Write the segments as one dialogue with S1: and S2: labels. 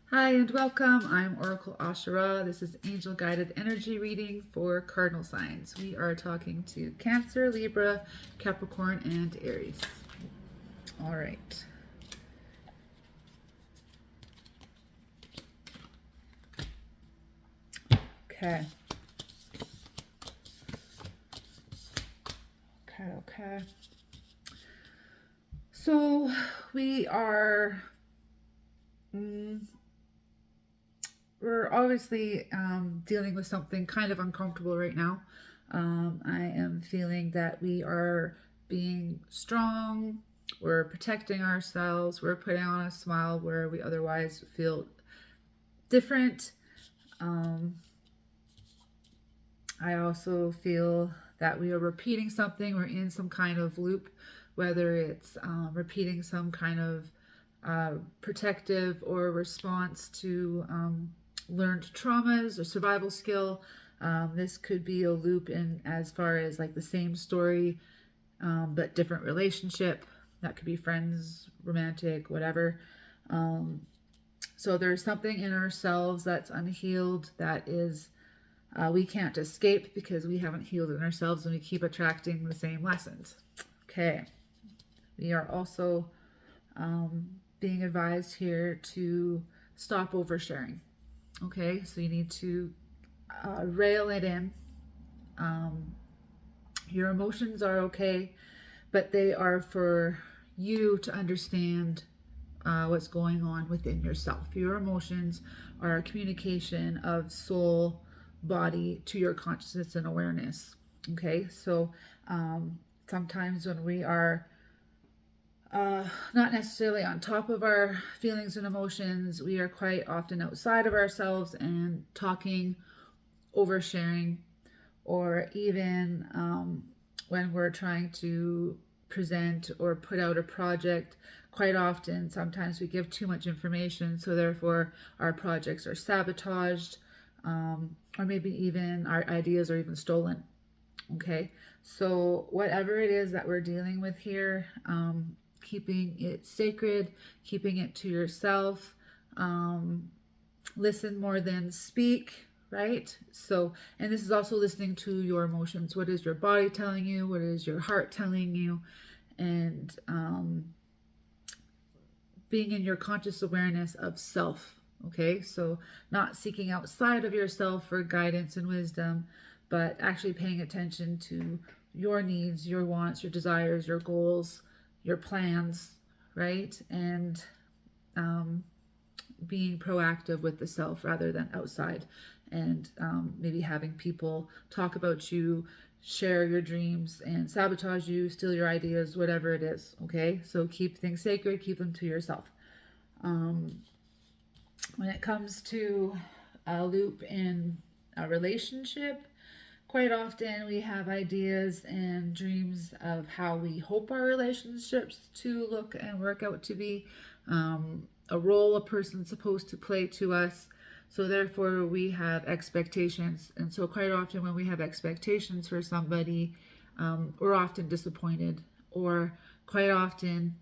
S1: Hi and welcome. I'm Oracle Asherah. This is angel guided energy reading for cardinal signs. We are talking to Cancer, Libra, Capricorn, and Aries. All right. Okay. Okay. So we are we're obviously dealing with something kind of uncomfortable right now. I am feeling that we are being strong, we're protecting ourselves, we're putting on a smile where we otherwise feel different. I also feel that we are repeating something, we're in some kind of loop, whether it's repeating some kind of protective or response to learned traumas or survival skill. This could be a loop in as far as like the same story, but different relationship. That could be friends, romantic, whatever. So there's something in ourselves that's unhealed that is we can't escape because we haven't healed in ourselves, and we keep attracting the same lessons. Okay. We are also being advised here to stop oversharing. Okay, so you need to rail it in. Your emotions are okay, but they are for you to understand what's going on within yourself. Your emotions are a communication of soul, body to your consciousness and awareness. Okay, so sometimes when we are not necessarily on top of our feelings and emotions, we are quite often outside of ourselves and talking, oversharing, or even when we're trying to present or put out a project, quite often, sometimes we give too much information, so therefore our projects are sabotaged, or maybe even our ideas are even stolen. Okay, so whatever it is that we're dealing with here, keeping it sacred, keeping it to yourself, listen more than speak, right? So, and this is also listening to your emotions. What is your body telling you? What is your heart telling you? And being in your conscious awareness of self. Okay, so not seeking outside of yourself for guidance and wisdom, but actually paying attention to your needs, your wants, your desires, your goals, your plans, right? And being proactive with the self rather than outside, and maybe having people talk about you, share your dreams, and sabotage you, steal your ideas, whatever it is. Okay, so keep things sacred, keep them to yourself. When it comes to a loop in a relationship, quite often we have ideas and dreams of how we hope our relationships to look and work out to be, a role a person's supposed to play to us. So therefore we have expectations. And so quite often when we have expectations for somebody, we're often disappointed, or quite often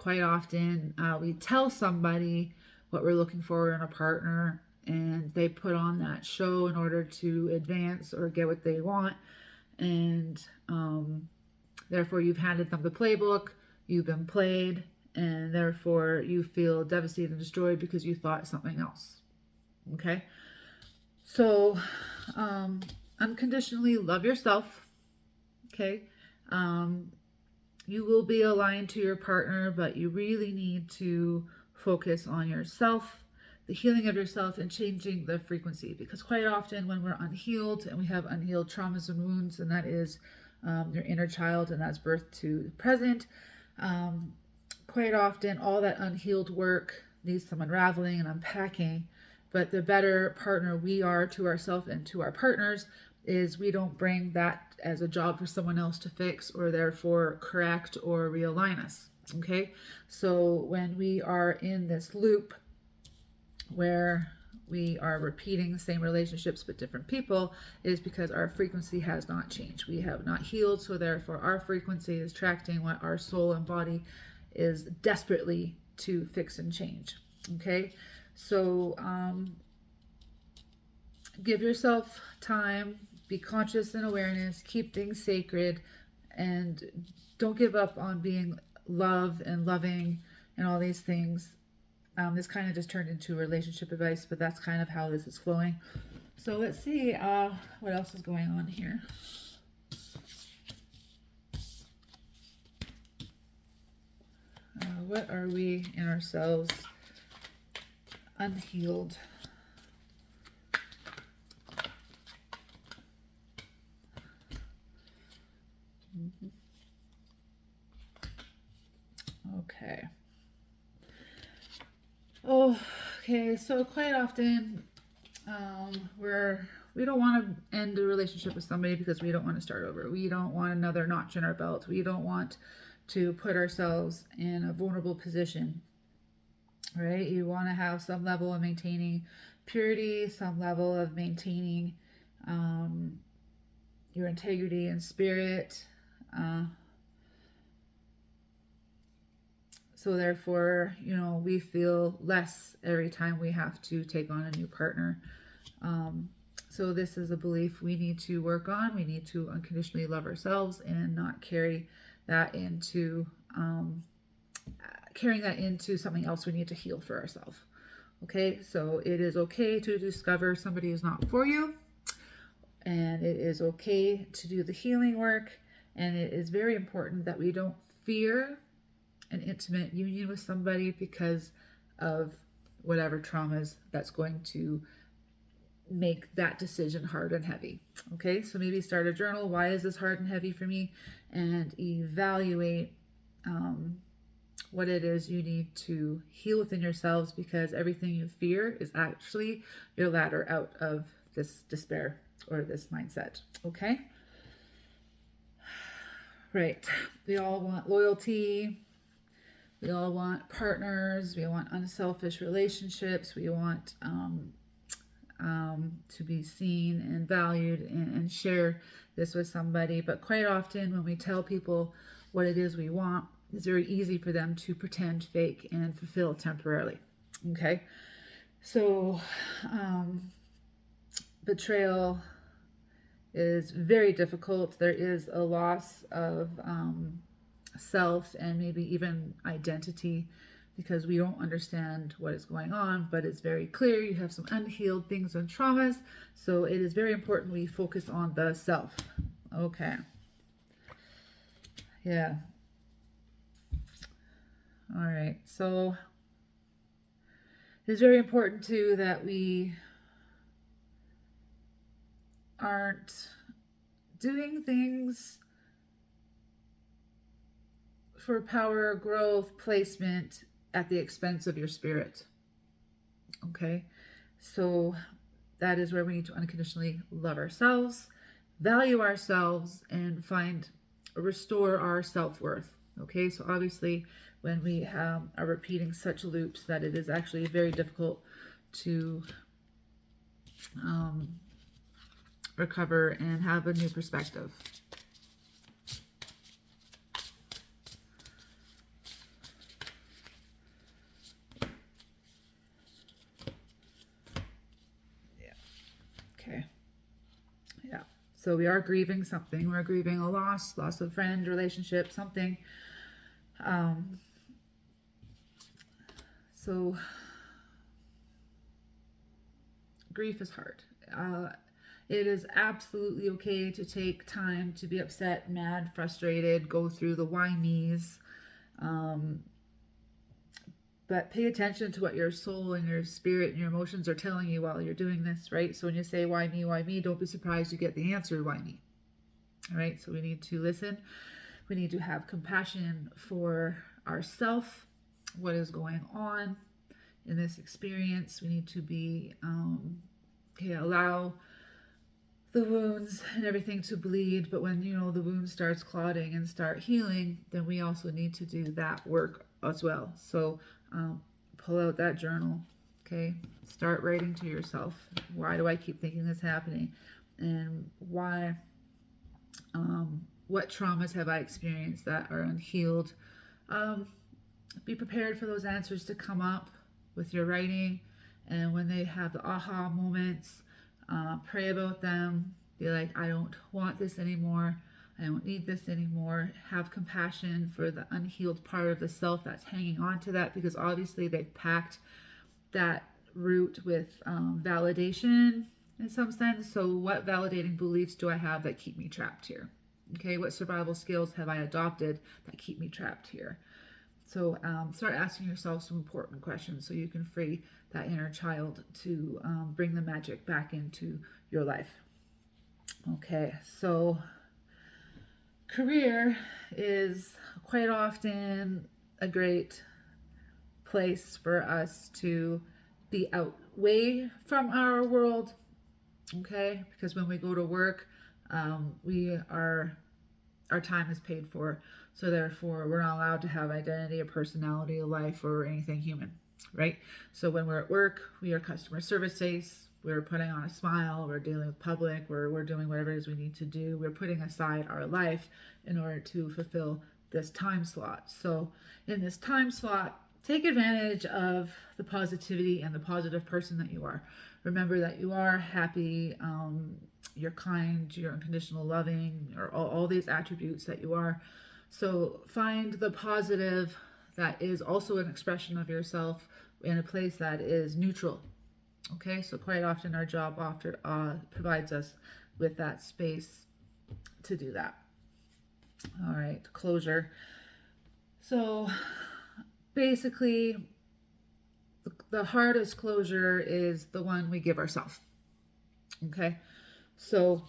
S1: we tell somebody what we're looking for in a partner, and they put on that show in order to advance or get what they want, and therefore you've handed them the playbook, you've been played, and therefore you feel devastated and destroyed because you thought something else. Okay, so unconditionally love yourself. Okay, you will be aligned to your partner, but you really need to focus on yourself, the healing of yourself, and changing the frequency. Because quite often when we're unhealed and we have unhealed traumas and wounds, and that is your inner child, and that's birth to present, quite often all that unhealed work needs some unraveling and unpacking. But the better partner we are to ourselves and to our partners is we don't bring that as a job for someone else to fix or therefore correct or realign us. Okay, so when we are in this loop where we are repeating the same relationships but different people, it is because our frequency has not changed. We have not healed, so therefore our frequency is attracting what our soul and body is desperately to fix and change. Okay, So give yourself time, be conscious and awareness, keep things sacred, and don't give up on being love and loving and all these things. This kind of just turned into relationship advice, but that's kind of how this is flowing. So let's see what else is going on here. What are we in ourselves unhealed? Okay. Oh, okay. So quite often, we don't want to end a relationship with somebody because we don't want to start over. We don't want another notch in our belt. We don't want to put ourselves in a vulnerable position, right? You want to have some level of maintaining purity, some level of maintaining your integrity and spirit. So therefore, you know, we feel less every time we have to take on a new partner. So this is a belief we need to work on. We need to unconditionally love ourselves and not carry that into, carrying that into something else we need to heal for ourselves. Okay, so it is okay to discover somebody is not for you. And it is okay to do the healing work. And it is very important that we don't fear an intimate union with somebody because of whatever traumas that's going to make that decision hard and heavy. Okay, so maybe start a journal. Why is this hard and heavy for me? And evaluate what it is you need to heal within yourselves, because everything you fear is actually your ladder out of this despair or this mindset. Okay, right. We all want loyalty. We all want partners. We want unselfish relationships. We want to be seen and valued and share this with somebody. But quite often when we tell people what it is we want, it's very easy for them to pretend, fake, and fulfill temporarily. Okay? So betrayal is very difficult. There is a loss of self and maybe even identity because we don't understand what is going on, but it's very clear you have some unhealed things and traumas. So it is very important we focus on the self. Okay. Yeah. All right. So it's very important too that we aren't doing things for power, growth, placement at the expense of your spirit. Okay, so that is where we need to unconditionally love ourselves, value ourselves, and restore our self-worth. Okay, so obviously when we are repeating such loops that it is actually very difficult to recover and have a new perspective. Okay. Yeah. So we are grieving something. We're grieving a loss of a friend, relationship, something. So grief is hard. It is absolutely okay to take time to be upset, mad, frustrated, go through the why me's. But pay attention to what your soul and your spirit and your emotions are telling you while you're doing this, right? So when you say, why me, don't be surprised you get the answer, why me? All right, so we need to listen. We need to have compassion for ourselves, what is going on in this experience. We need to be, allow the wounds and everything to bleed. But when, the wound starts clotting and start healing, then we also need to do that work as well. So pull out that journal, okay? Start writing to yourself. Why do I keep thinking this happening? And why, what traumas have I experienced that are unhealed? Be prepared for those answers to come up with your writing And when they have the aha moments, pray about them. Be like, I don't want this anymore. I don't need this anymore. Have compassion for the unhealed part of the self that's hanging on to that, because obviously they've packed that root with validation in some sense. So what validating beliefs do I have that keep me trapped here? Okay, what survival skills have I adopted that keep me trapped here? So start asking yourself some important questions so you can free that inner child to bring the magic back into your life. Okay, so career is quite often a great place for us to be away from our world, okay? Because when we go to work, our time is paid for, so therefore we're not allowed to have identity or personality, a life, or anything human, right? So when we're at work, we are customer service based. We're putting on a smile, we're dealing with public, we're doing whatever it is we need to do. We're putting aside our life in order to fulfill this time slot. So in this time slot, take advantage of the positivity and the positive person that you are. Remember that you are happy, you're kind, you're unconditional loving, or all these attributes that you are. So find the positive that is also an expression of yourself in a place that is neutral. Okay, so quite often our job provides us with that space to do that. All right, closure. So basically, the hardest closure is the one we give ourselves. Okay, so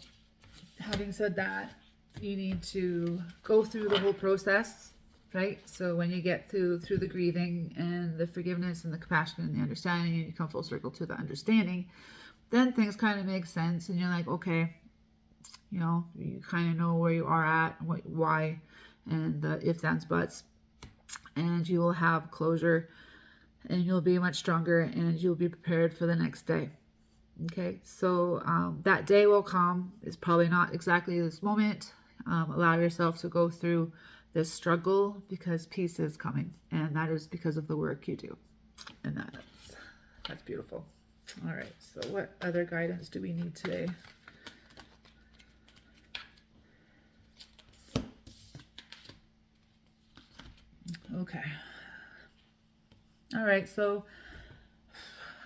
S1: having said that, you need to go through the whole process, right? So when you get through the grieving and the forgiveness and the compassion and the understanding, and you come full circle to the understanding, then things kind of make sense, and you're like, okay, you know, you kind of know where you are at, why, and the ifs, ands, buts, and you will have closure, and you'll be much stronger, and you'll be prepared for the next day. Okay, so that day will come. It's probably not exactly this moment. Allow yourself to go through this struggle, because peace is coming, and that is because of the work you do, and that's beautiful. All right, so what other guidance do we need today? Okay. All right, so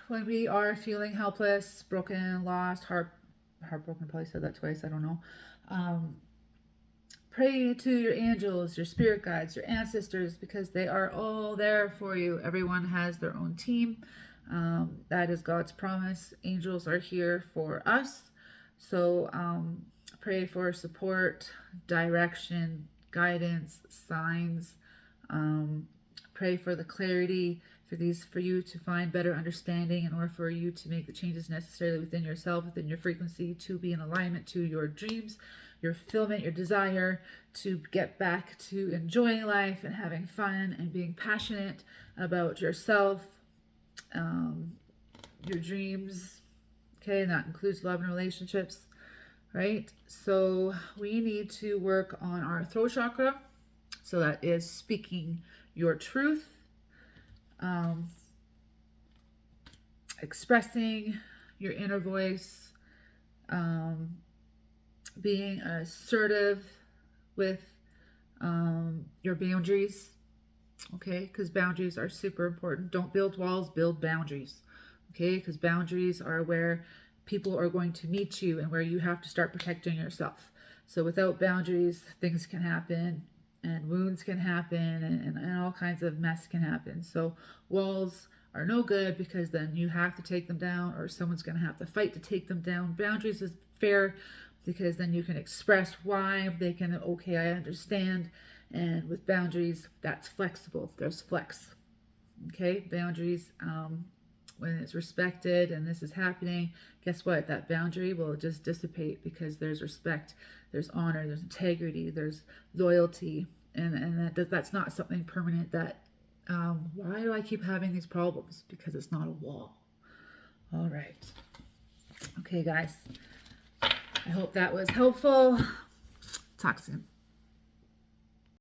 S1: when we are feeling helpless, broken, lost, heartbroken, probably said that twice, I don't know. Pray to your angels, your spirit guides, your ancestors, because they are all there for you. Everyone has their own team. That is God's promise. Angels are here for us. So pray for support, direction, guidance, signs. Pray for the clarity for you to find better understanding in order for you to make the changes necessary within yourself, within your frequency, to be in alignment to your dreams, your fulfillment, your desire, to get back to enjoying life and having fun and being passionate about yourself, your dreams. Okay, and that includes love and relationships, right? So we need to work on our throat chakra. So that is speaking your truth, expressing your inner voice, being assertive with your boundaries, okay? Because boundaries are super important. Don't build walls, build boundaries, okay? Because boundaries are where people are going to meet you and where you have to start protecting yourself. So without boundaries, things can happen, and wounds can happen, and all kinds of mess can happen. So walls are no good, because then you have to take them down, or someone's going to have to fight to take them down. Boundaries is fair, because then you can express why. They can, okay, I understand. And with boundaries, that's flexible. There's flex. Okay, boundaries, when it's respected and this is happening, guess what? That boundary will just dissipate, because there's respect, there's honor, there's integrity, there's loyalty, and that's not something permanent. That why do I keep having these problems? Because it's not a wall. All right. Okay, guys. I hope that was helpful. Talk soon.